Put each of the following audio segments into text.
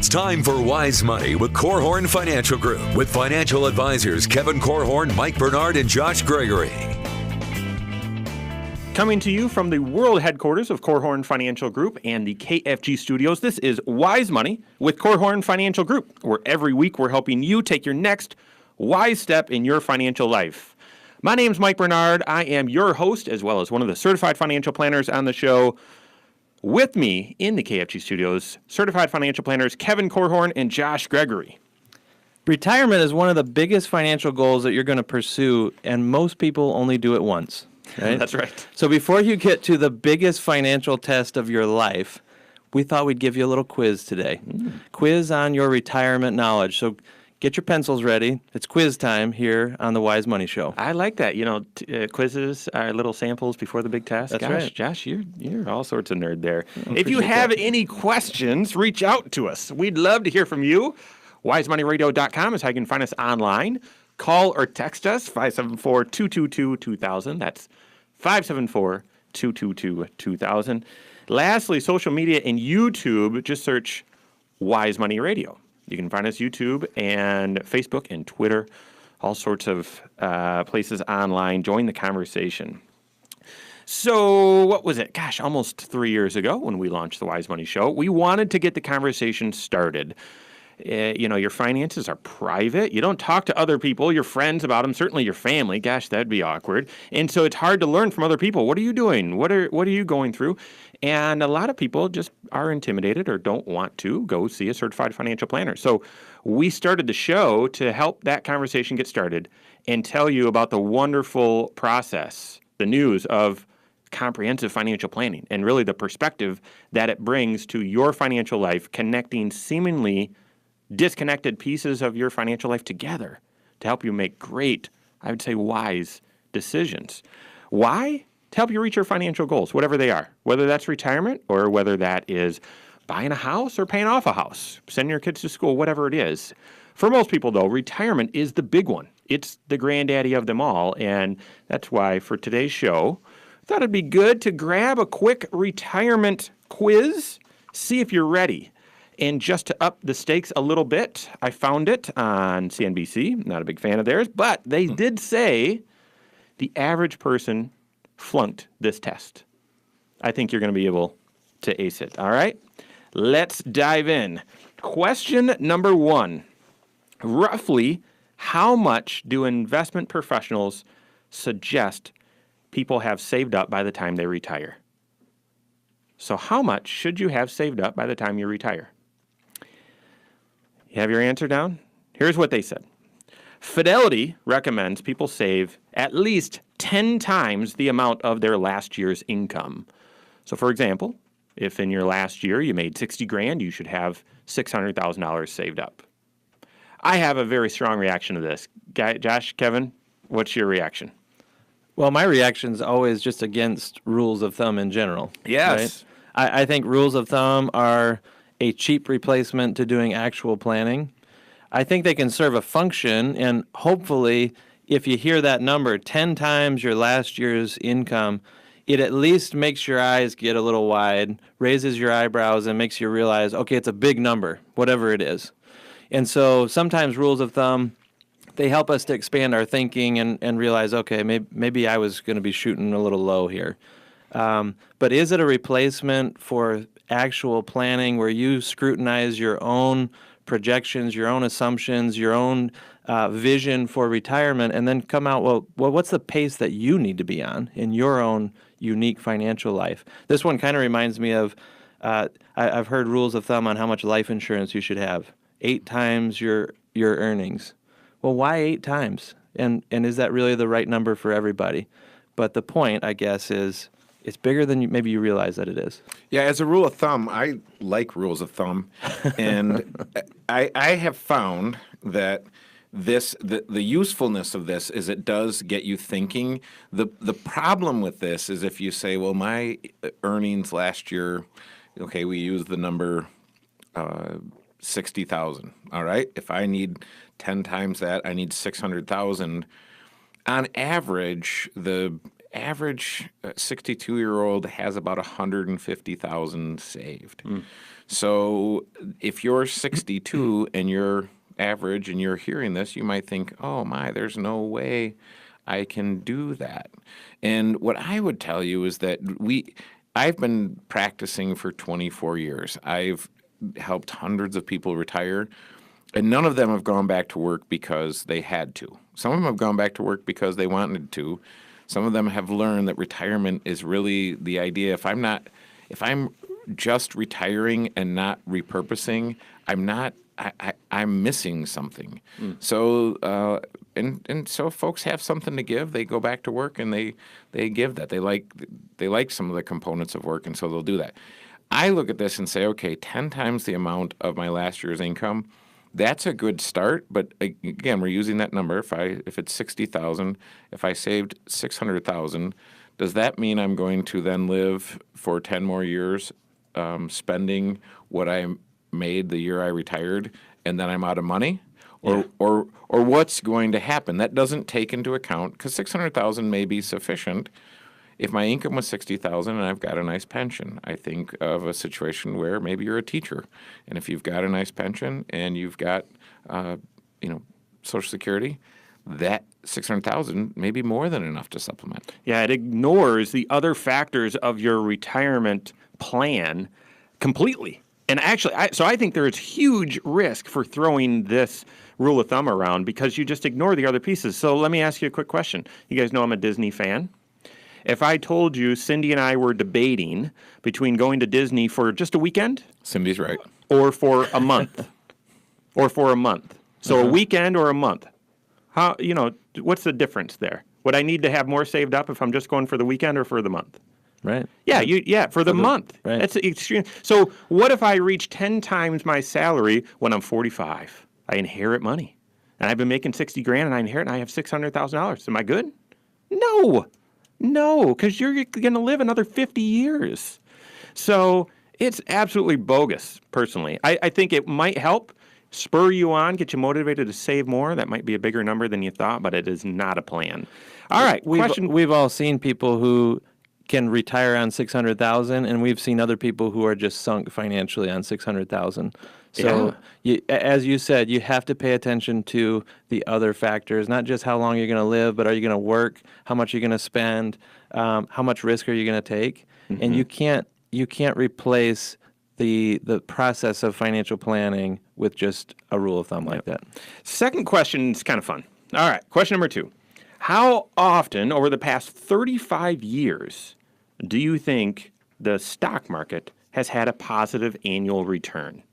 It's time for Wise Money with Korhorn Financial Group with financial advisors Kevin Korhorn, Mike Bernard, and Josh Gregory. Coming to you from the world headquarters of Korhorn Financial Group and the KFG studios, this is Wise Money with Korhorn Financial Group, where every week we're helping you take your next wise step in your financial life. My name's Mike Bernard. I am your host, as well as one of the certified financial planners on the show. With me in the KFG studios, certified financial planners Kevin Korhorn and Josh Gregory. Retirement is one of the biggest financial goals that you're going to pursue, and most people only do it once. Right? That's right. So before you get to the biggest financial test of your life, we thought we'd give you a little quiz today. Quiz on your retirement knowledge. So get your pencils ready. It's quiz time here on the Wise Money Show. I like that. You know, quizzes are little samples before the big test. That's Gosh, right. Josh, you're all sorts of nerd there. If you have any questions, reach out to us. We'd love to hear from you. WiseMoneyRadio.com is how you can find us online. Call or text us, 574-222-2000. That's 574-222-2000. Lastly, social media and YouTube, just search Wise Money Radio. You can find us YouTube and Facebook and Twitter, all sorts of places online. Join the conversation. So what was it? Gosh, almost 3 years ago when we launched the Wise Money Show, we wanted to get the conversation started. Your finances are private. You don't talk to other people, your friends about them, certainly your family. Gosh, that'd be awkward. And so it's hard to learn from other people. What are you doing? What are you going through? And a lot of people just are intimidated or don't want to go see a certified financial planner. So we started the show to help that conversation get started and tell you about the wonderful process, the news of comprehensive financial planning, and really the perspective that it brings to your financial life, connecting seemingly disconnected pieces of your financial life together to help you make great, I would say, wise decisions. Why? To help you reach your financial goals, whatever they are, whether that's retirement or whether that is buying a house or paying off a house, sending your kids to school, whatever it is. For most people, though, retirement is the big one. It's the granddaddy of them all, and that's why for today's show, I thought it'd be good to grab a quick retirement quiz, see if you're ready. And just to up the stakes a little bit, I found it on CNBC. Not a big fan of theirs, but they did say the average person flunked this test. I think you're going to be able to ace it. All right? Let's dive in. Question number 1. Roughly, how much do investment professionals suggest people have saved up by the time they retire? So how much should you have saved up by the time you retire? You have your answer down? Here's what they said. Fidelity recommends people save at least 10 times the amount of their last year's income. So for example, if in your last year you made $60,000, you should have $600,000 saved up. I have a very strong reaction to this. Josh, Kevin, what's your reaction? Well, my reaction is always just against rules of thumb in general. Yes. Right? I think rules of thumb are a cheap replacement to doing actual planning. I think they can serve a function, and hopefully, if you hear that number, 10 times your last year's income, it at least makes your eyes get a little wide, raises your eyebrows, and makes you realize, okay, it's a big number, whatever it is. And so sometimes rules of thumb, they help us to expand our thinking and realize, okay, maybe I was going to be shooting a little low here. But is it a replacement for actual planning where you scrutinize your own projections, your own assumptions, your own vision for retirement, and then come out, well, what's the pace that you need to be on in your own unique financial life? This one kind of reminds me of, I've heard rules of thumb on how much life insurance you should have. 8 times your earnings. Well, why 8 times? And is that really the right number for everybody? But the point, I guess, is it's bigger than maybe you realize that it is. Yeah, as a rule of thumb, I like rules of thumb. And I have found that the usefulness of this is it does get you thinking. The problem with this is if you say, well, my earnings last year, okay, we use the number 60,000, all right? If I need 10 times that, I need 600,000. On average, the average 62-year-old has about 150,000 saved. So if you're 62 and you're average and you're hearing this, you might think, oh my, there's no way I can do that. And what I would tell you is that I've been practicing for 24 years. I've helped hundreds of people retire, and none of them have gone back to work because they had to. Some of them have gone back to work because they wanted to. Some of them have learned that retirement is really the idea. If I'm just retiring and not repurposing, I'm missing something. So and so folks have something to give. They go back to work and they give that. They like some of the components of work, and so they'll do that. I look at this and say, okay, 10 times the amount of my last year's income. That's a good start, but again, we're using that number. If it's 60,000, if I saved 600,000, does that mean I'm going to then live for 10 more years, spending what I made the year I retired, and then I'm out of money? Or what's going to happen? That doesn't take into account, because 600,000 may be sufficient. If my income was 60,000 and I've got a nice pension, I think of a situation where maybe you're a teacher, and if you've got a nice pension and you've got, Social Security, that 600,000 may be more than enough to supplement. Yeah, it ignores the other factors of your retirement plan completely. And actually, I think there is huge risk for throwing this rule of thumb around because you just ignore the other pieces. So let me ask you a quick question. You guys know I'm a Disney fan. If I told you Cindy and I were debating between going to Disney for just a weekend, Cindy's right, or for a month, so a weekend or a month, what's the difference there? Would I need to have more saved up if I'm just going for the weekend or for the month? Right. Yeah, for the month. Right. That's extreme. So what if I reach 10 times my salary when I'm 45? I inherit money, and I've been making 60 grand, and I inherit, and I have $600,000. Am I good? No, because you're going to live another 50 years. So it's absolutely bogus, personally. I think it might help spur you on, get you motivated to save more. That might be a bigger number than you thought, but it is not a plan. All right, We've all seen people who can retire on 600,000, and we've seen other people who are just sunk financially on 600,000. So, as you said, you have to pay attention to the other factors, not just how long you're going to live, but are you going to work, how much you're going to spend, how much risk are you going to take, and you can't replace the process of financial planning with just a rule of thumb like that. Second question is kind of fun. All right, question number 2. How often over the past 35 years do you think the stock market has had a positive annual return?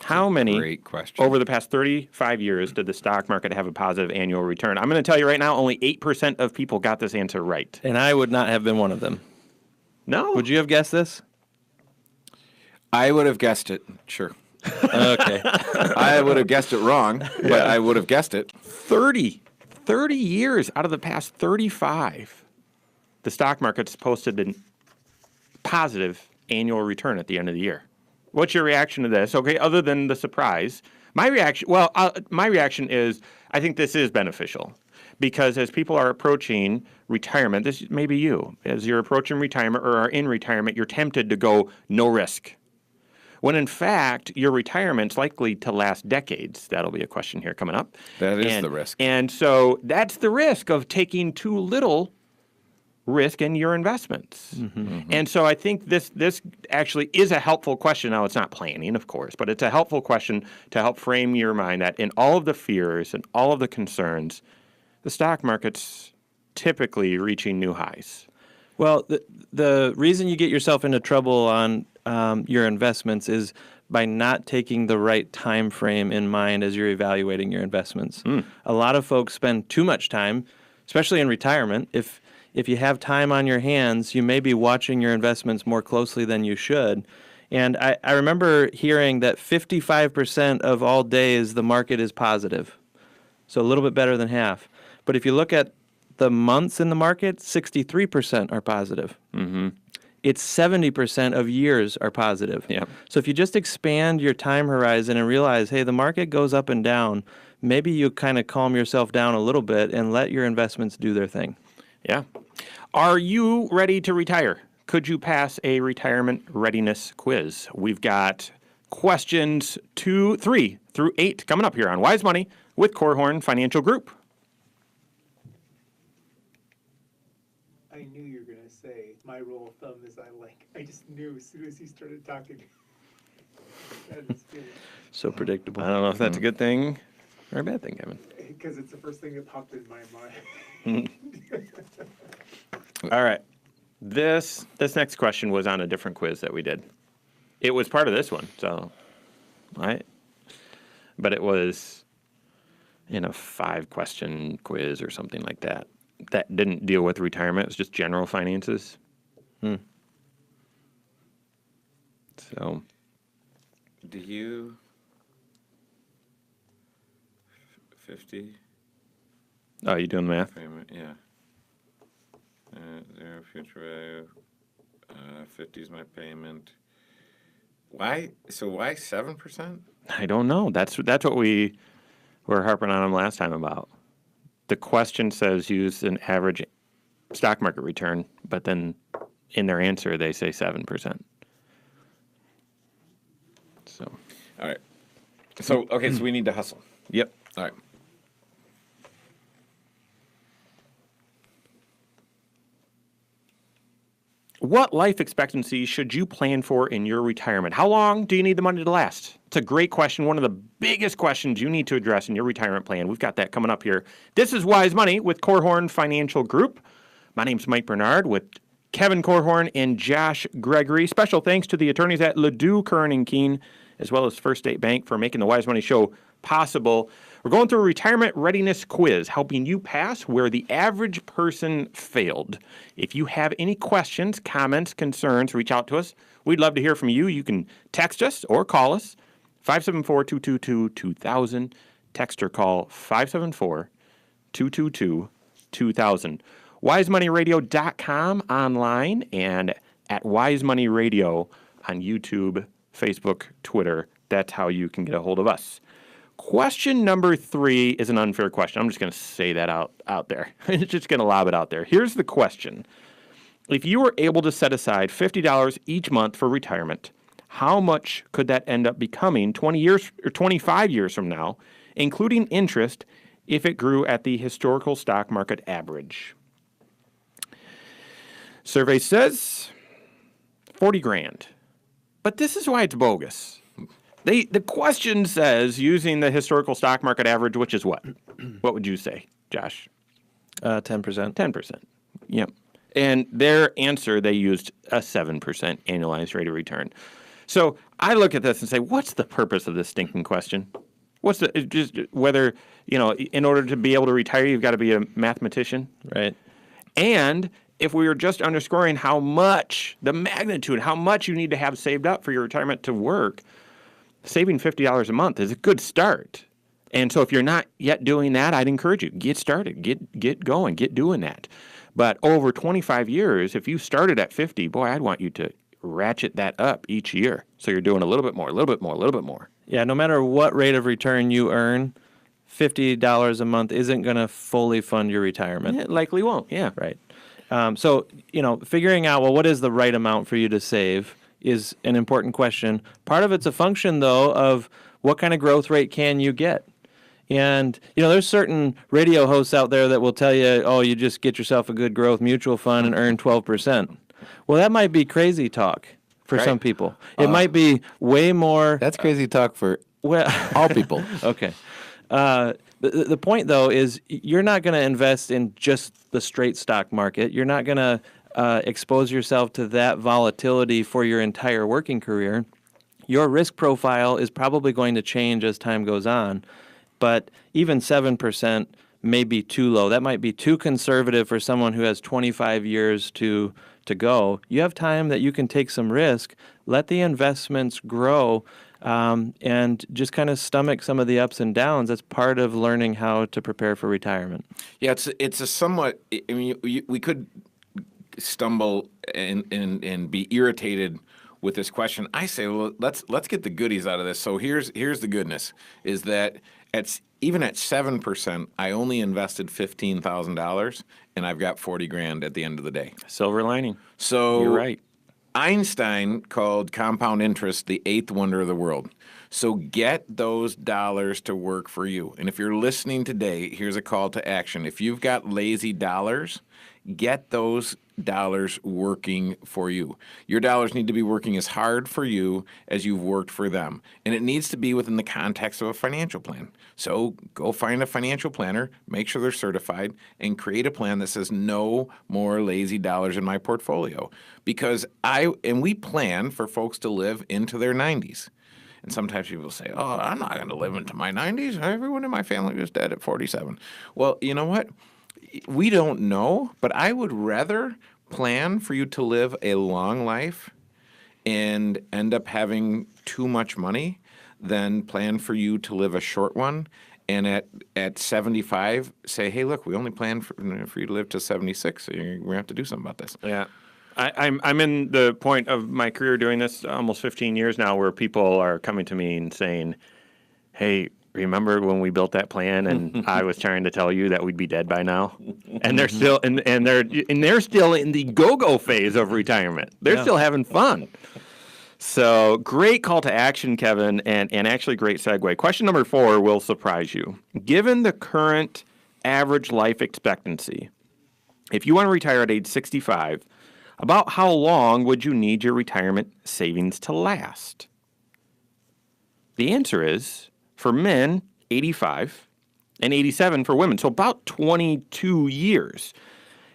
How many great question. Over the past 35 years did the stock market have a positive annual return? I'm going to tell you right now, only 8% of people got this answer right. And I would not have been one of them. No? Would you have guessed this? I would have guessed it, sure. Okay. I would have guessed it wrong, but I would have guessed it. 30 years out of the past 35, the stock market's posted a positive annual return at the end of the year. What's your reaction to this? Okay, other than the surprise, my reaction is I think this is beneficial because as people are approaching retirement, this may be you. As you're approaching retirement or are in retirement, you're tempted to go no risk. When in fact, your retirement's likely to last decades. That'll be a question here coming up. That is the risk. And so that's the risk of taking too little risk in your investments. And so I think this actually is a helpful question. Now, it's not planning, of course, but it's a helpful question to help frame your mind that in all of the fears and all of the concerns, the stock market's typically reaching new highs. Well, the reason you get yourself into trouble on your investments is by not taking the right time frame in mind as you're evaluating your investments. A lot of folks spend too much time, especially in retirement. If you have time on your hands, you may be watching your investments more closely than you should. And I remember hearing that 55% of all days the market is positive, so a little bit better than half. But if you look at the months in the market, 63% are positive. It's 70% of years are positive. Yep. So if you just expand your time horizon and realize, hey, the market goes up and down, maybe you kind of calm yourself down a little bit and let your investments do their thing. Yeah. Are you ready to retire? Could you pass a retirement readiness quiz? We've got questions 3 through 8 coming up here on Wise Money with Korhorn Financial Group. I knew you were going to say my rule of thumb is I just knew as soon as he started talking. That is good. So predictable. I don't know if that's a good thing or a bad thing, Kevin. Because it's the first thing that popped in my mind. All right. This next question was on a different quiz that we did. It was part of this one, so right. But it was in a 5-question quiz or something like that. That didn't deal with retirement. It was just general finances. So, Do you 50 oh, you doing the math? payment? Yeah. Zero future value. 50 is my payment. Why? So why 7%? I don't know. That's what we were harping on them last time about. The question says use an average stock market return, but then in their answer they say 7%. So, All right. So okay, so we need to hustle. yep. All right. What life expectancy should you plan for in your retirement? How long do you need the money to last? It's a great question. One of the biggest questions you need to address in your retirement plan. We've got that coming up here. This is Wise Money with Korhorn Financial Group. My name's Mike Bernard with Kevin Korhorn and Josh Gregory. Special thanks to the attorneys at Ledoux, Curran & Keene, as well as First State Bank for making the Wise Money Show possible. We're going through a retirement readiness quiz, helping you pass where the average person failed. If you have any questions, comments, concerns, reach out to us. We'd love to hear from you. You can text us or call us, 574-222-2000. Text or call 574-222-2000. WiseMoneyRadio.com online and at Wise Money Radio on YouTube, Facebook, Twitter. That's how you can get a hold of us. Question number 3 is an unfair question. I'm just going to say that out there. Just going to lob it out there. Here's the question. If you were able to set aside $50 each month for retirement, how much could that end up becoming 20 years or 25 years from now, including interest, if it grew at the historical stock market average? Survey says 40 grand. But this is why it's bogus. The question says using the historical stock market average, which is what? What would you say, Josh? 10%. 10%. Yep. And their answer, they used a 7% annualized rate of return. So I look at this and say, what's the purpose of this stinking question? What's the, just whether, in order to be able to retire, you've got to be a mathematician? Right. And if we were just underscoring how much, the magnitude, how much you need to have saved up for your retirement to work, saving $50 a month is a good start. And so if you're not yet doing that, I'd encourage you, get started, get going, get doing that. But over 25 years, if you started at 50, boy, I'd want you to ratchet that up each year. So you're doing a little bit more, a little bit more, a little bit more. Yeah, no matter what rate of return you earn, $50 a month isn't going to fully fund your retirement. It likely won't, yeah. Right. So, figuring out, what is the right amount for you to save is an important question. Part of it's a function, though, of what kind of growth rate can you get. And, there's certain radio hosts out there that will tell you, oh, you just get yourself a good growth mutual fund and earn 12%. Well, that might be crazy talk for some people. It might be way more. That's crazy talk for all people. Okay. The point, though, is you're not going to invest in just the straight stock market. You're not going to expose yourself to that volatility for your entire working career. Your risk profile is probably going to change as time goes on, but even 7% may be too low. That might be too conservative for someone who has 25 years to go. You have time that you can take some risk, let the investments grow, and just kind of stomach some of the ups and downs. That's part of learning how to prepare for retirement. Yeah, it's a somewhat. I mean, we could stumble and be irritated with this question. I say, well, let's get the goodies out of this. So here's the goodness: is that even at 7%, I only invested $15,000 and I've got 40 grand at the end of the day. Silver lining. So You're right. Einstein called compound interest the eighth wonder of the world. So get those dollars to work for you. And if you're listening today, here's a call to action. If you've got lazy dollars, get those dollars working for you. Your dollars need to be working as hard for you as you've worked for them. And it needs to be within the context of a financial plan. So go find a financial planner, make sure they're certified, and create a plan that says no more lazy dollars in my portfolio. Because we plan for folks to live into their 90s. And sometimes people say, oh, I'm not going to live into my 90s. Everyone in my family was dead at 47. Well, you know what? We don't know, but I would rather plan for you to live a long life and end up having too much money than plan for you to live a short one and at 75 say, hey, look, we only planned for you to live to 76, so you're going to have to do something about this. Yeah. I'm in the point of my career doing this almost 15 years now where people are coming to me and saying, hey, remember when we built that plan and I was trying to tell you that we'd be dead by now? And they're still and they're still in the go-go phase of retirement. They're still having fun. So great call to action, Kevin, and actually great segue. Question number 4 will surprise you. Given the current average life expectancy, if you want to retire at age 65, about how long would you need your retirement savings to last? The answer is, for men, 85, and 87 for women, so about 22 years.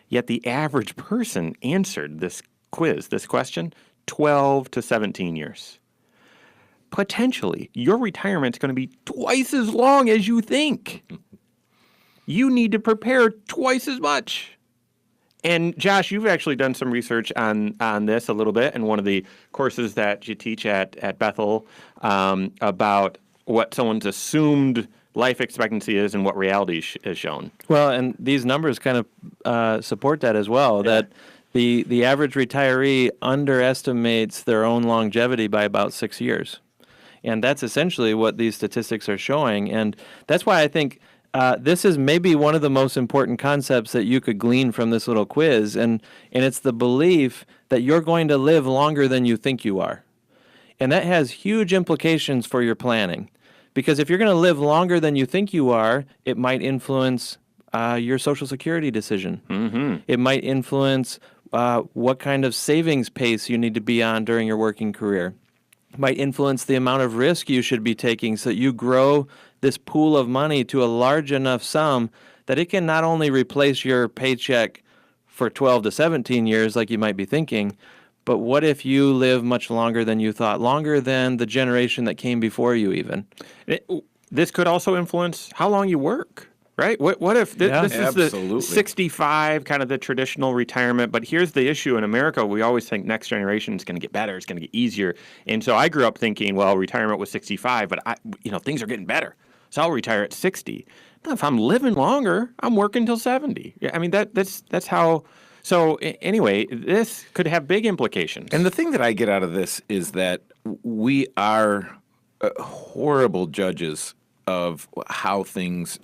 Yet the average person answered this question, 12 to 17 years. Potentially, your retirement's going to be twice as long as you think. You need to prepare twice as much. And Josh, you've actually done some research on this a little bit in one of the courses that you teach at Bethel about what someone's assumed life expectancy is and what reality is shown. Well, and these numbers kind of support that as well, that the average retiree underestimates their own longevity by about 6 years. And that's essentially what these statistics are showing. And that's why I think this is maybe one of the most important concepts that you could glean from this little quiz. And it's the belief that you're going to live longer than you think you are. And that has huge implications for your planning. Because if you're going to live longer than you think you are, it might influence your Social Security decision. Mm-hmm. It might influence what kind of savings pace you need to be on during your working career. It might influence the amount of risk you should be taking so that you grow this pool of money to a large enough sum that it can not only replace your paycheck for 12 to 17 years like you might be thinking, but what if you live much longer than you thought, longer than the generation that came before you even? This could also influence how long you work, right? What if this is Absolutely. the 65, kind of the traditional retirement, but here's the issue in America. We always think next generation is going to get better, it's going to get easier. And so I grew up thinking, well, retirement was 65, but things are getting better. So I'll retire at 60. Now, if I'm living longer, I'm working till 70. I mean, that's how. So anyway, this could have big implications. And the thing that I get out of this is that we are horrible judges of how things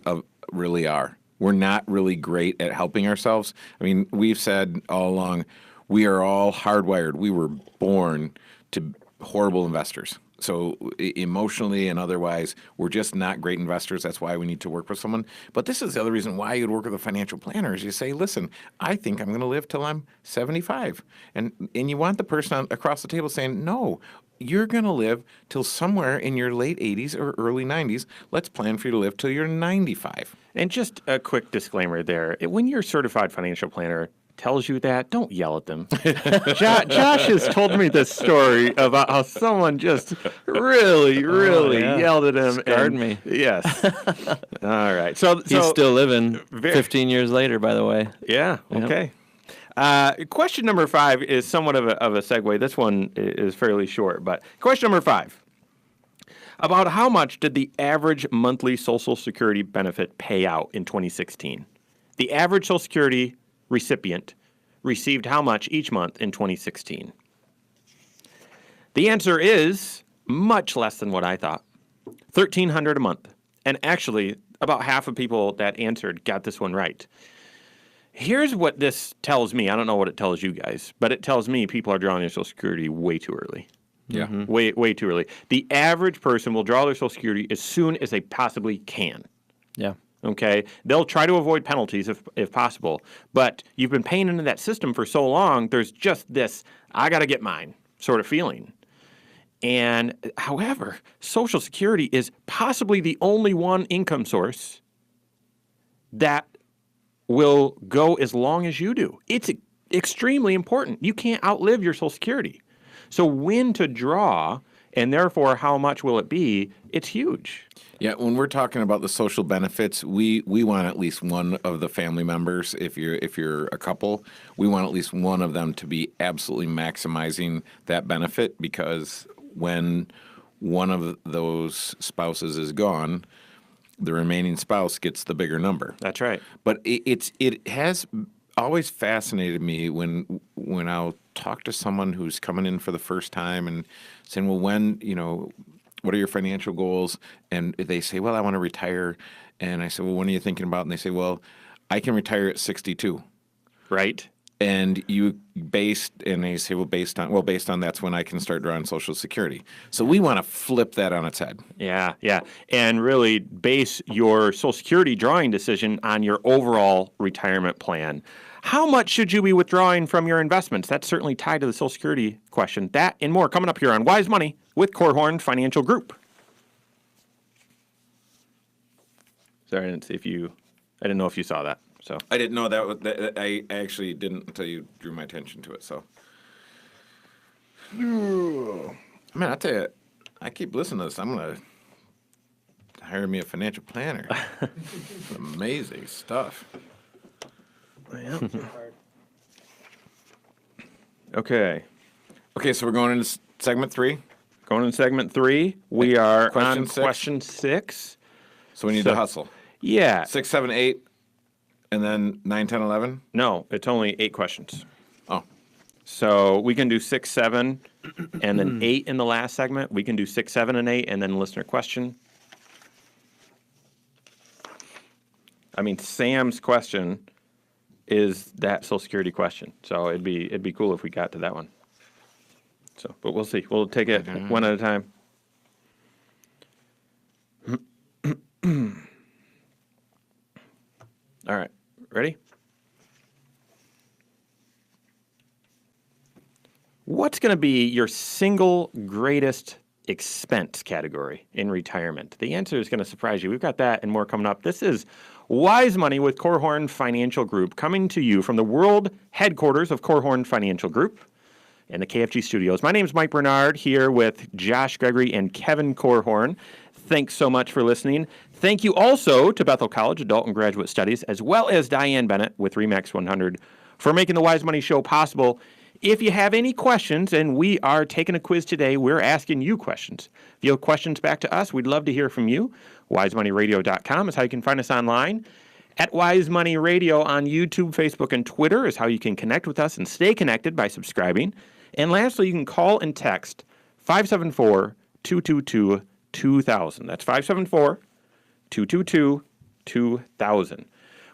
really are. We're not really great at helping ourselves. I mean, we've said all along, we are all hardwired. We were born to horrible investors. So emotionally and otherwise, we're just not great investors. That's why we need to work with someone. But this is the other reason why you'd work with a financial planner is you say, listen, I think I'm going to live till I'm 75. And you want the person across the table saying, no, you're going to live till somewhere in your late 80s or early 90s. Let's plan for you to live till you're 95. And just a quick disclaimer there. When your certified financial planner tells you that, don't yell at them. Josh has told me this story about how someone just really yelled at him. Scarred me. Yes. All right. So He's still living 15 years later, by the way. Yeah. Okay. Question number 5 is somewhat of a segue. This one is fairly short, but question number 5. About how much did the average monthly Social Security benefit pay out in 2016? The average Social Security recipient received how much each month in 2016? The answer is much less than what I thought. $1,300 a month. And actually, about half of people that answered got this one right. Here's what this tells me. I don't know what it tells you guys, but it tells me people are drawing their Social Security way too early. Yeah. Way too early. The average person will draw their Social Security as soon as they possibly can. Yeah. Okay? They'll try to avoid penalties if possible, but you've been paying into that system for so long, there's just this, I got to get mine sort of feeling. And however, Social Security is possibly the only one income source that will go as long as you do. It's extremely important. You can't outlive your Social Security. So when to draw, and therefore how much will it be, it's huge. Yeah, when we're talking about the social benefits, we want at least one of the family members. If you're a couple, we want at least one of them to be absolutely maximizing that benefit, because when one of those spouses is gone, the remaining spouse gets the bigger number. That's right. But it has always fascinated me when I'll talk to someone who's coming in for the first time and saying, well, what are your financial goals? And they say, well, I want to retire. And I say, well, when are you thinking about? And they say, well, I can retire at 62. Right. And they say, well, based on that's when I can start drawing Social Security. So we want to flip that on its head. Yeah. And really base your Social Security drawing decision on your overall retirement plan. How much should you be withdrawing from your investments? That's certainly tied to the Social Security question. That and more coming up here on Wise Money with Korhorn Financial Group. Sorry, I didn't know if you saw that. So I didn't know that. I actually didn't until you drew my attention to it. So, man, I tell you, I keep listening to this. I'm gonna hire me a financial planner. Amazing stuff. Okay. Okay, so we're going into segment 3. Going into segment 3, we are Question on 6? question 6. So we need to hustle. Yeah. 6, 7, 8, and then 9, 10, 11. No, it's only 8 questions. Oh, So we can do 6, 7, and then 8 in the last segment. We can do 6, 7, and 8, and then listener question. I mean, Sam's question is that Social Security question. So it'd be cool if we got to that one. So, but we'll see. We'll take it one at a time. All right. Ready? What's going to be your single greatest expense category in retirement? The answer is going to surprise you. We've got that and more coming up. This is Wise Money with Korhorn Financial Group, coming to you from the world headquarters of Korhorn Financial Group and the KFG studios. My name is Mike Bernard, here with Josh Gregory and Kevin Korhorn. Thanks so much for listening. Thank you also to Bethel College Adult and Graduate Studies, as well as Diane Bennett with RE/MAX 100 for making the Wise Money Show possible. If you have any questions, and we are taking a quiz today, we're asking you questions. If you have questions back to us, we'd love to hear from you. WiseMoneyRadio.com is how you can find us online. At Wise Money Radio on YouTube, Facebook, and Twitter is how you can connect with us and stay connected by subscribing. And lastly, you can call and text 574-222-2000. That's 574-222-2000.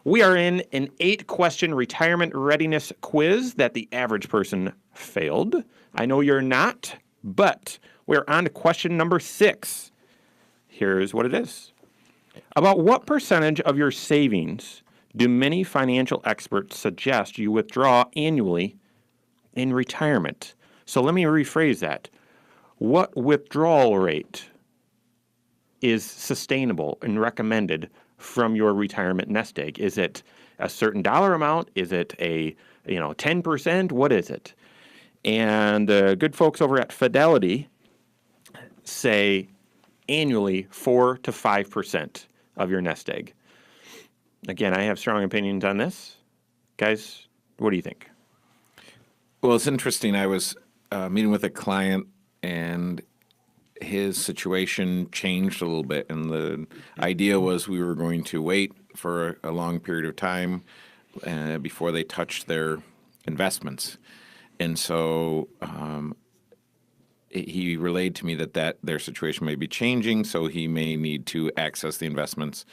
We are in an 8-question retirement readiness quiz that the average person failed. I know you're not, but we're on to question number 6. Here's what it is. About what percentage of your savings do many financial experts suggest you withdraw annually in retirement? So let me rephrase that. What withdrawal rate is sustainable and recommended from your retirement nest egg? Is it a certain dollar amount? Is it a 10%? What is it? And good folks over at Fidelity say annually 4 to 5% of your nest egg. Again, I have strong opinions on this. Guys, what do you think? well, it's interesting. I was meeting with a client, and his situation changed a little bit, and the idea was we were going to wait for a long period of time before they touched their investments. And so he relayed to me that their situation may be changing, so he may need to access the investments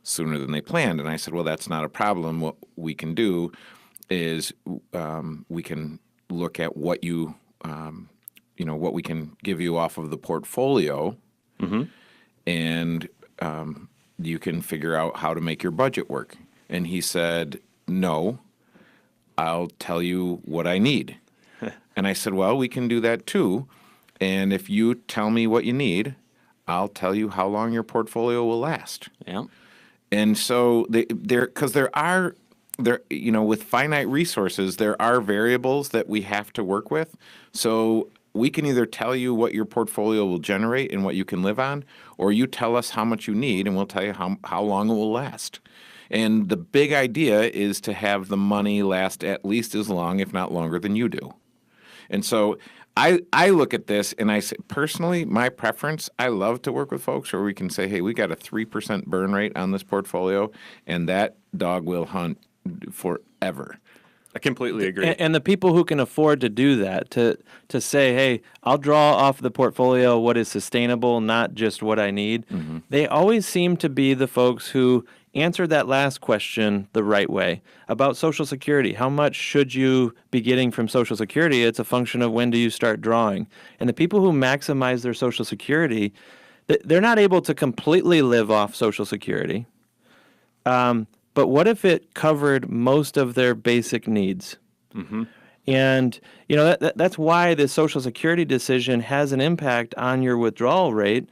sooner than they planned. And I said, well, that's not a problem. What we can do is we can look at what what we can give you off of the portfolio, and you can figure out how to make your budget work. And he said, no, I'll tell you what I need. And I said, well, we can do that too. And if you tell me what you need, I'll tell you how long your portfolio will last. Yeah. And so with finite resources, there are variables that we have to work with. So we can either tell you what your portfolio will generate and what you can live on, or you tell us how much you need and we'll tell you how long it will last. And the big idea is to have the money last at least as long, if not longer, than you do. And so I look at this and I say, personally, my preference, I love to work with folks where we can say, hey, we got a 3% burn rate on this portfolio, and that dog will hunt forever. I completely agree. And the people who can afford to do that, to say, hey, I'll draw off the portfolio what is sustainable, not just what I need, they always seem to be the folks who answer that last question the right way about Social Security. How much should you be getting from Social Security? It's a function of when do you start drawing. And the people who maximize their Social Security, they're not able to completely live off Social Security. But what if it covered most of their basic needs? And, that's why the Social Security decision has an impact on your withdrawal rate.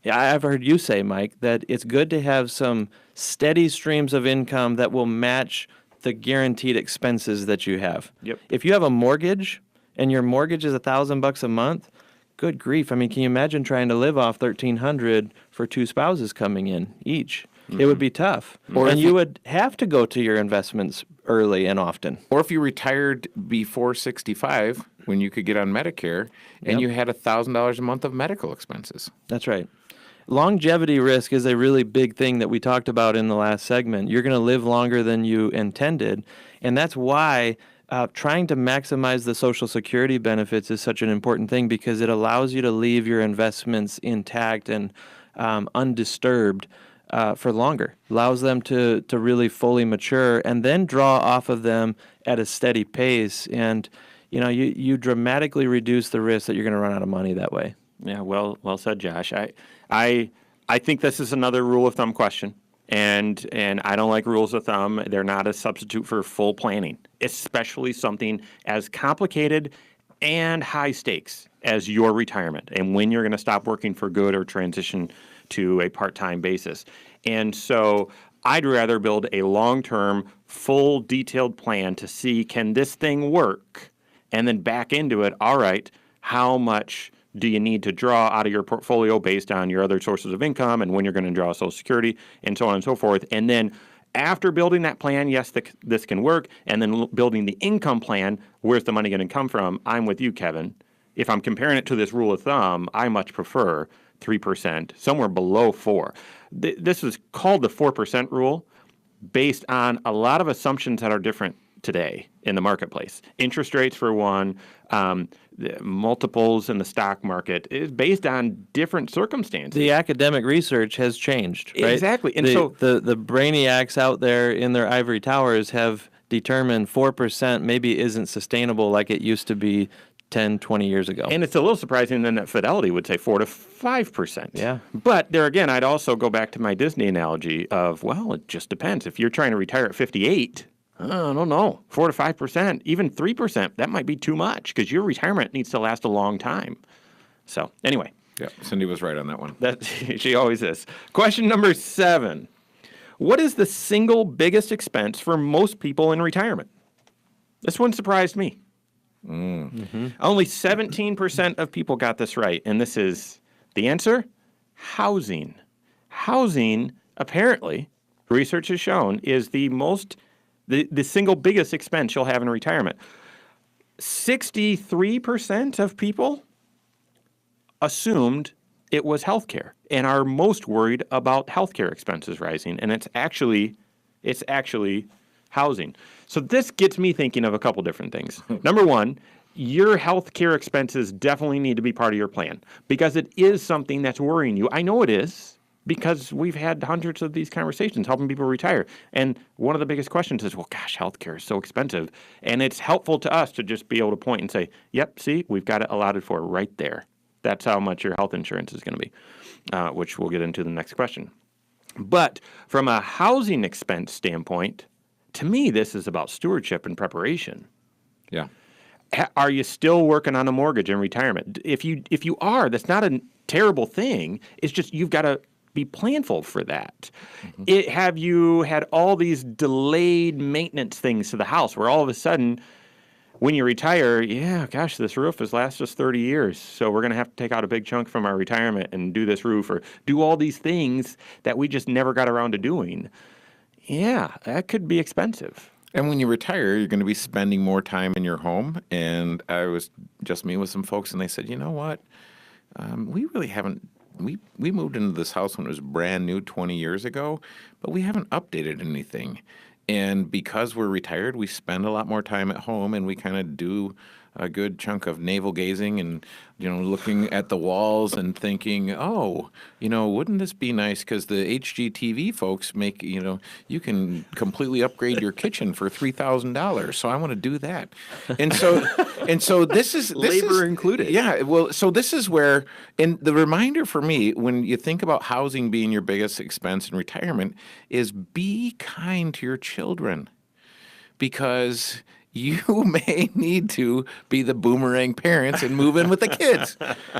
I've heard you say, Mike, that it's good to have some steady streams of income that will match the guaranteed expenses that you have. Yep. If you have a mortgage and your mortgage is $1,000 a month, good grief. I mean, can you imagine trying to live off $1,300 for two spouses coming in each? It would be tough. And you would have to go to your investments early and often. Or if you retired before 65, when you could get on Medicare, and you had $1,000 a month of medical expenses. That's right. Longevity risk is a really big thing that we talked about in the last segment. You're going to live longer than you intended, and that's why trying to maximize the Social Security benefits is such an important thing, because it allows you to leave your investments intact and undisturbed for longer. Allows them to really fully mature and then draw off of them at a steady pace. And you dramatically reduce the risk that you're going to run out of money that way. Yeah, well said, Josh. I think this is another rule of thumb question, and I don't like rules of thumb. They're not a substitute for full planning, especially something as complicated and high stakes as your retirement and when you're going to stop working for good or transition to a part-time basis. And so I'd rather build a long-term, full, detailed plan to see, can this thing work? And then back into it, all right, how much do you need to draw out of your portfolio based on your other sources of income and when you're going to draw Social Security and so on and so forth. And then after building that plan, yes, this can work. And then building the income plan, where's the money going to come from? I'm with you, Kevin. If I'm comparing it to this rule of thumb, I much prefer 3%, somewhere below 4. This is called the 4% rule based on a lot of assumptions that are different today in the marketplace. Interest rates, for one, the multiples in the stock market is based on different circumstances. The academic research has changed, right? Exactly. And so the brainiacs out there in their ivory towers have determined 4% maybe isn't sustainable like it used to be 10, 20 years ago. And it's a little surprising then that Fidelity would say 4 to 5%. Yeah. But there again, I'd also go back to my Disney analogy of, well, it just depends. If you're trying to retire at 58, I don't know, 4 to 5%, even 3%, that might be too much because your retirement needs to last a long time. So anyway. Yeah, Cindy was right on that one. She always is. Question number 7. What is the single biggest expense for most people in retirement? This one surprised me. Only 17% of people got this right. And this is the answer: housing. Housing, apparently, research has shown, is the single biggest expense you'll have in retirement. 63% of people assumed it was healthcare and are most worried about healthcare expenses rising. And it's actually housing. So this gets me thinking of a couple different things. Number one, your healthcare expenses definitely need to be part of your plan because it is something that's worrying you. I know it is. because we've had hundreds of these conversations helping people retire. And one of the biggest questions is, well, gosh, healthcare is so expensive. And it's helpful to us to just be able to point and say, yep, see, we've got it allotted for right there. That's how much your health insurance is going to be, which we'll get into the next question. But from a housing expense standpoint, to me, this is about stewardship and preparation. Yeah. Are you still working on a mortgage in retirement? If you are, that's not a terrible thing. It's just you've got to be planful for that. Have you had all these delayed maintenance things to the house where all of a sudden when you retire, yeah, gosh, this roof has lasted us 30 years. So we're going to have to take out a big chunk from our retirement and do this roof or do all these things that we just never got around to doing. Yeah, that could be expensive. And when you retire, you're going to be spending more time in your home. And I was just meeting with some folks, and they said, you know what? We really haven't. We moved into this house when it was brand new 20 years ago, but we haven't updated anything. And because we're retired, we spend a lot more time at home, and we kind of do a good chunk of navel gazing and, looking at the walls and thinking, oh, wouldn't this be nice? Because the HGTV folks make, you can completely upgrade your kitchen for $3,000. So I want to do that. And so this is Labor included. Yeah. Well, so this is where, and the reminder for me, when you think about housing being your biggest expense in retirement, is be kind to your children, because you may need to be the boomerang parents and move in with the kids.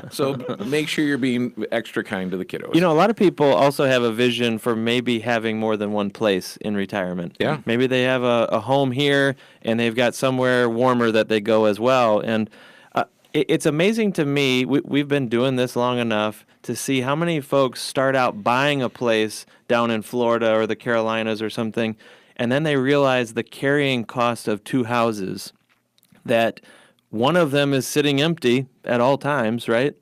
So make sure you're being extra kind to the kiddos. A lot of people also have a vision for maybe having more than one place in retirement. Yeah. Maybe they have a home here and they've got somewhere warmer that they go as well. And it's amazing to me, we've been doing this long enough to see how many folks start out buying a place down in Florida or the Carolinas or something, and then they realize the carrying cost of two houses, that one of them is sitting empty at all times, right?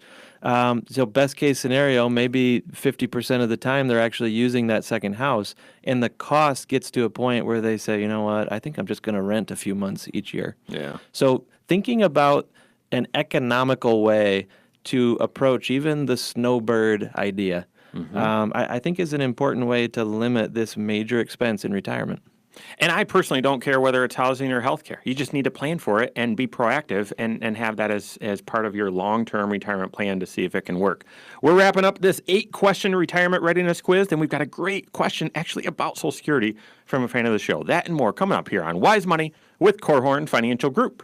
So best case scenario, maybe 50% of the time they're actually using that second house. And the cost gets to a point where they say, you know what, I think I'm just going to rent a few months each year. Yeah. So thinking about an economical way to approach even the snowbird idea, I think is an important way to limit this major expense in retirement. And I personally don't care whether it's housing or healthcare. You just need to plan for it and be proactive and have that as part of your long-term retirement plan to see if it can work. We're wrapping up this 8-question retirement readiness quiz, and we've got a great question actually about Social Security from a fan of the show. That and more coming up here on Wise Money with Korhorn Financial Group.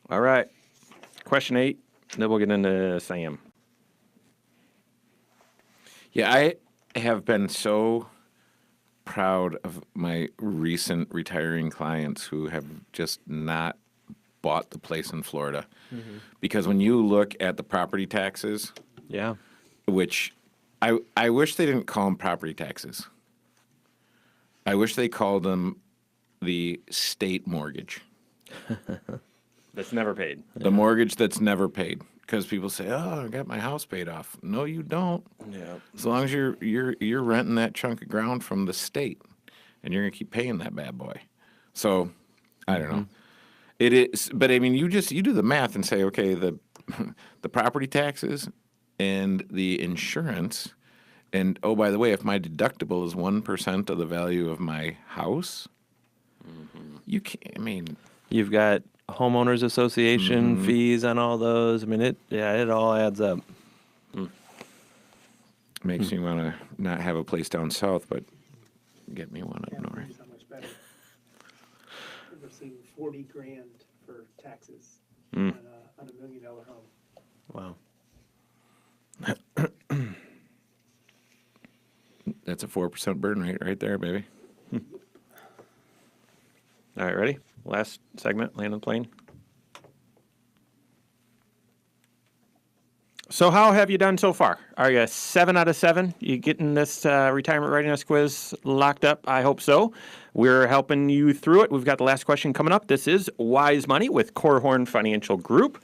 All right. Question 8, then we'll get into Sam. Yeah, I have been so proud of my recent retiring clients who have just not bought the place in Florida. Because when you look at the property taxes, Yeah. which I wish they didn't call them property taxes. I wish they called them the state mortgage. That's never paid. The mortgage that's never paid. Because people say, "Oh, I got my house paid off." No, you don't. Yeah. As long as you're renting that chunk of ground from the state, and you're gonna keep paying that bad boy. So, I don't know. It is, but I mean, you do the math and say, okay, the property taxes and the insurance, and oh, by the way, if my deductible is 1% of the value of my house, you can't. I mean, You've got homeowners association fees on all those. I mean, it all adds up. makes me want to not have a place down south, but get me one up Yeah, north. it's not much better. We're seeing $40,000 for taxes on a $1 million home. Wow. That's a 4% burn rate right there, baby. All right, ready? Last segment, land on the plane. So how have you done so far? Are you 7 out of 7? You getting this retirement readiness quiz locked up? I hope so. We're helping you through it. We've got the last question coming up. This is Wise Money with Korhorn Financial Group.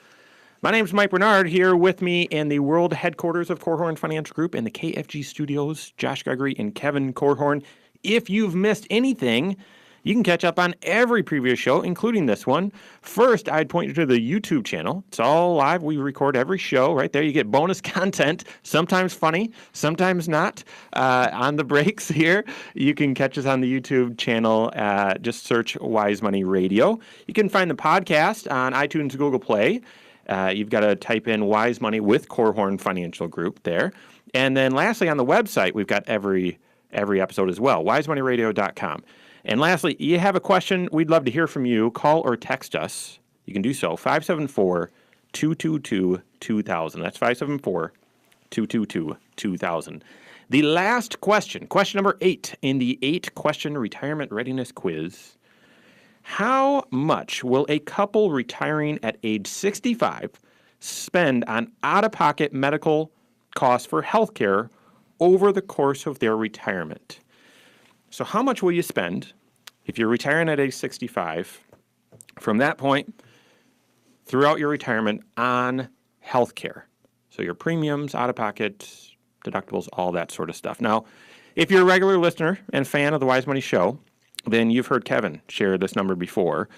My name's Mike Bernard, here with me in the world headquarters of Korhorn Financial Group in the KFG studios, Josh Gregory and Kevin Korhorn. If you've missed anything, You can catch up on every previous show, including this one. First, I'd point you to the YouTube channel. It's all live. We record every show right there. You get bonus content, sometimes funny, sometimes not. On the breaks here, you can catch us on the YouTube channel. Just search Wise Money Radio. You can find the podcast on iTunes, Google Play. You've got to type in Wise Money with Korhorn Financial Group there. And then lastly, on the website, we've got every episode as well, wisemoneyradio.com. And lastly, you have a question, we'd love to hear from you. Call or text us. You can do so, 574-222-2000. That's 574-222-2000. The last question number 8 in the 8-question retirement readiness quiz. How much will a couple retiring at age 65 spend on out-of-pocket medical costs for healthcare over the course of their retirement? So how much will you spend if you're retiring at age 65 from that point throughout your retirement on healthcare? So your premiums, out-of-pocket, deductibles, all that sort of stuff. Now, if you're a regular listener and fan of the Wise Money Show, then you've heard Kevin share this number before.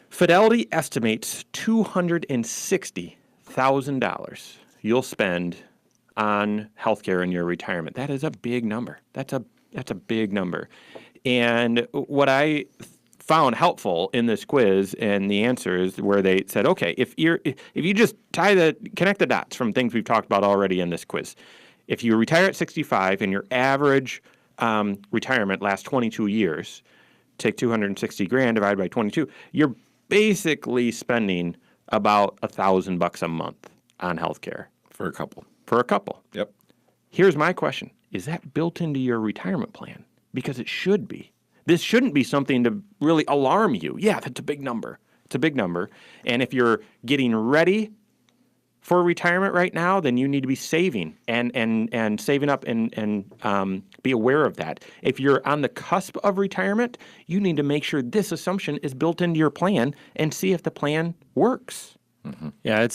Fidelity estimates $260,000 you'll spend on healthcare in your retirement. That is a big number. That's a big number. And what I found helpful in this quiz and the answers where they said, okay, if you just connect the dots from things we've talked about already in this quiz. If you retire at 65 and your average retirement lasts 22 years, take $260,000 divided by 22, you're basically spending about $1,000 a month on healthcare. For a couple. Yep. Here's my question. Is that built into your retirement plan? Because it should be. This shouldn't be something to really alarm you. Yeah, that's a big number. It's a big number. And if you're getting ready for retirement right now, then you need to be saving and saving up and be aware of that. If you're on the cusp of retirement, you need to make sure this assumption is built into your plan and see if the plan works. Mm-hmm. Yeah,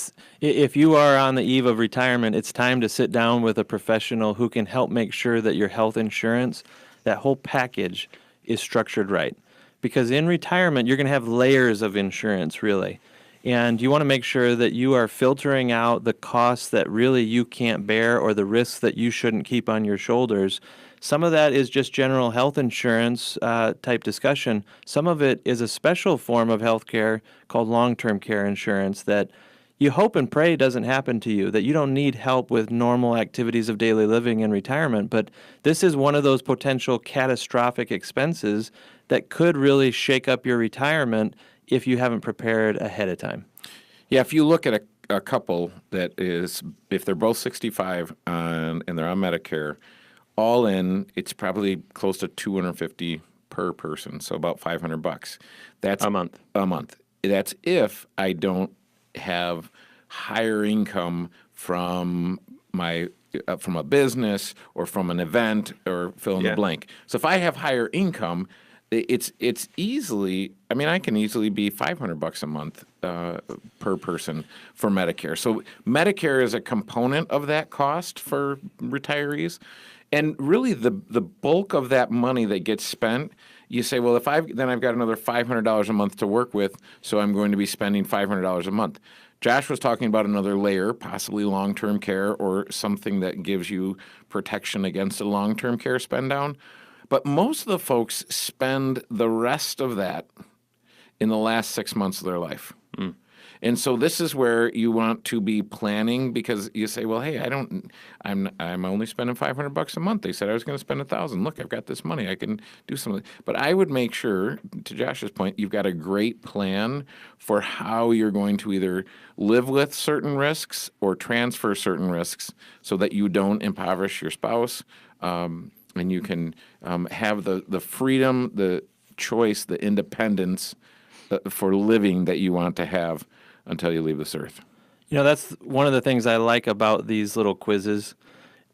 if you are on the eve of retirement, it's time to sit down with a professional who can help make sure that your health insurance, that whole package, is structured right. Because in retirement, you're going to have layers of insurance, really. And you want to make sure that you are filtering out the costs that really you can't bear or the risks that you shouldn't keep on your shoulders. Some of that is just general health insurance type discussion. Some of it is a special form of health care called long-term care insurance that you hope and pray doesn't happen to you, that you don't need help with normal activities of daily living in retirement. But this is one of those potential catastrophic expenses that could really shake up your retirement if you haven't prepared ahead of time. Yeah, if you look at a couple that is, if they're both 65 and they're on Medicare, all in, it's probably close to $250 per person, so about $500. That's a month. That's if I don't have higher income from my from a business or from an event or fill in the blank. So if I have higher income, it's easily. I mean, I can easily be $500 a month per person for Medicare. So Medicare is a component of that cost for retirees. And really, the bulk of that money that gets spent, you say, well, I've got another $500 a month to work with, so I'm going to be spending $500 a month. Josh was talking about another layer, possibly long-term care or something that gives you protection against a long-term care spend down. But most of the folks spend the rest of that in the last 6 months of their life. Mm. And so this is where you want to be planning, because you say, well, hey, I'm only spending $500 a month. They said I was going to spend $1,000. Look, I've got this money. I can do something. But I would make sure, to Josh's point, you've got a great plan for how you're going to either live with certain risks or transfer certain risks so that you don't impoverish your spouse, and you can have the freedom, the choice, the independence for living that you want to have until you leave this earth. You know, that's one of the things I like about these little quizzes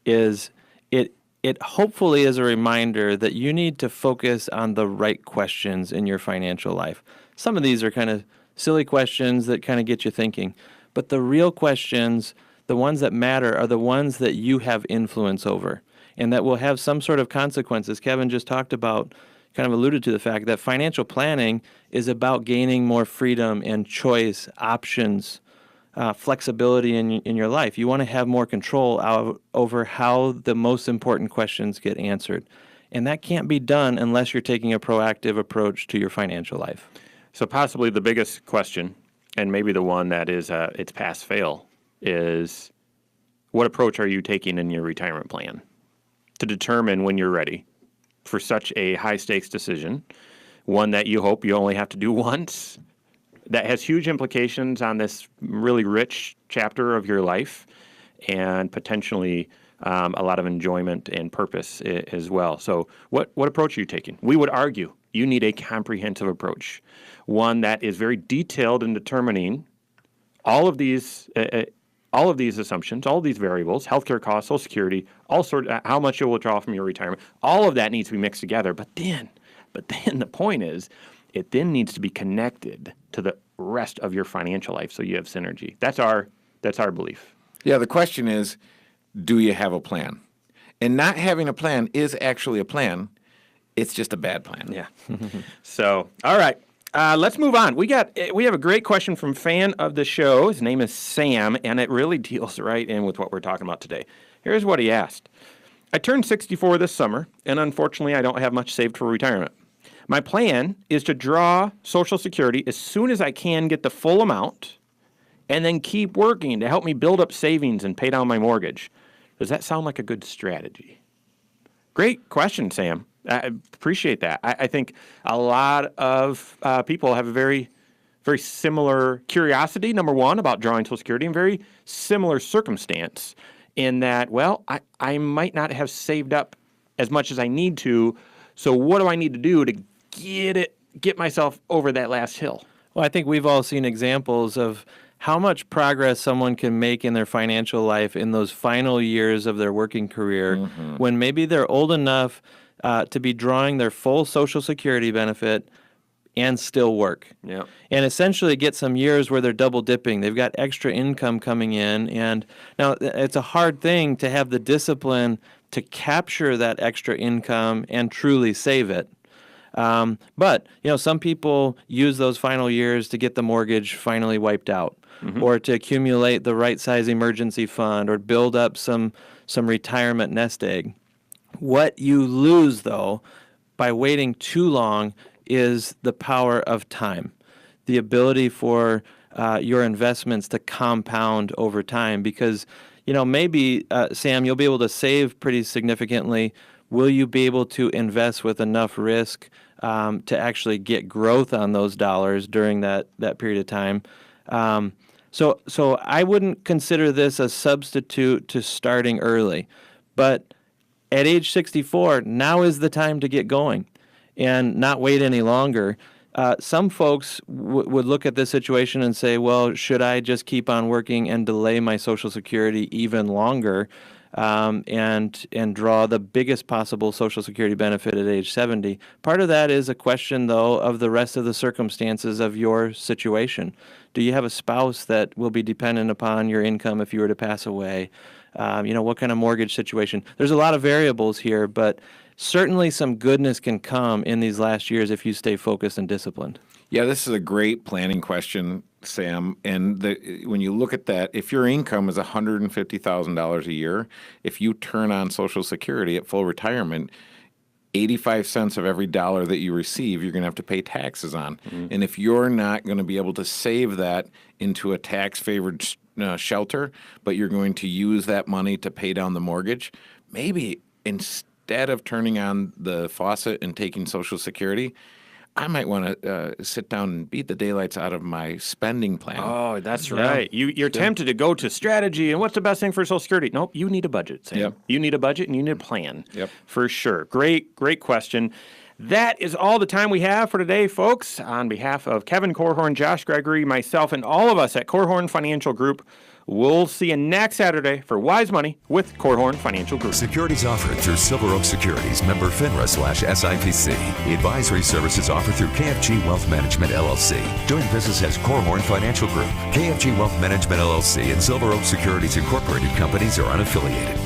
is it hopefully is a reminder that you need to focus on the right questions in your financial life. Some of these are kind of silly questions that kind of get you thinking, but the real questions, the ones that matter, are the ones that you have influence over and that will have some sort of consequences. Kevin just talked about, kind of alluded to the fact that financial planning is about gaining more freedom and choice, options, flexibility in your life. You want to have more control over how the most important questions get answered. And that can't be done unless you're taking a proactive approach to your financial life. So possibly the biggest question, and maybe the one that is it's pass-fail, is what approach are you taking in your retirement plan to determine when you're ready for such a high-stakes decision, one that you hope you only have to do once, that has huge implications on this really rich chapter of your life and potentially a lot of enjoyment and purpose as well. So what approach are you taking? We would argue you need a comprehensive approach, one that is very detailed in determining all of these assumptions, all of these variables, healthcare costs, Social Security, how much you'll withdraw from your retirement. All of that needs to be mixed together. But then the point is, it then needs to be connected to the rest of your financial life so you have synergy. That's our belief. Yeah, the question is, do you have a plan? And not having a plan is actually a plan. It's just a bad plan. Yeah. So, all right. Let's move on. We have a great question from fan of the show. His name is Sam, and it really deals right in with what we're talking about today. Here's what he asked. I turned 64 this summer, and unfortunately, I don't have much saved for retirement. My plan is to draw Social Security as soon as I can get the full amount and then keep working to help me build up savings and pay down my mortgage. Does that sound like a good strategy? Great question, Sam. I appreciate that. I think a lot of people have a very, very similar curiosity, number one, about drawing Social Security, and very similar circumstance in that, well, I might not have saved up as much as I need to, so what do I need to do to get myself over that last hill? Well, I think we've all seen examples of how much progress someone can make in their financial life in those final years of their working career when maybe they're old enough to be drawing their full Social Security benefit and still work. Yeah. And essentially get some years where they're double dipping. They've got extra income coming in. And now it's a hard thing to have the discipline to capture that extra income and truly save it. But, some people use those final years to get the mortgage finally wiped out or to accumulate the right size emergency fund or build up some retirement nest egg. What you lose, though, by waiting too long is the power of time, the ability for your investments to compound over time. Because, maybe, Sam, you'll be able to save pretty significantly. Will you be able to invest with enough risk to actually get growth on those dollars during that period of time? So I wouldn't consider this a substitute to starting early. But at age 64, now is the time to get going and not wait any longer. Some folks would look at this situation and say, well, should I just keep on working and delay my Social Security even longer and draw the biggest possible Social Security benefit at age 70? Part of that is a question, though, of the rest of the circumstances of your situation. Do you have a spouse that will be dependent upon your income if you were to pass away? What kind of mortgage situation? There's a lot of variables here, but certainly some goodness can come in these last years if you stay focused and disciplined. Yeah, this is a great planning question, Sam. And when you look at that, if your income is $150,000 a year, if you turn on Social Security at full retirement, 85 cents of every dollar that you receive, you're going to have to pay taxes on. And if you're not going to be able to save that into a tax-favored shelter, but you're going to use that money to pay down the mortgage, maybe instead of turning on the faucet and taking Social Security, I might want to sit down and beat the daylights out of my spending plan. Oh, that's right. You're tempted to go to strategy and what's the best thing for Social Security? Nope, you need a budget, Sam. Yep. You need a budget and you need a plan. Yep. For sure. Great question. That is all the time we have for today, folks. On behalf of Kevin Korhorn, Josh Gregory, myself, and all of us at Korhorn Financial Group, we'll see you next Saturday for Wise Money with Korhorn Financial Group. Securities offered through Silver Oak Securities, member FINRA/SIPC. Advisory services offered through KFG Wealth Management, LLC. Doing business as Korhorn Financial Group. KFG Wealth Management, LLC and Silver Oak Securities Incorporated companies are unaffiliated.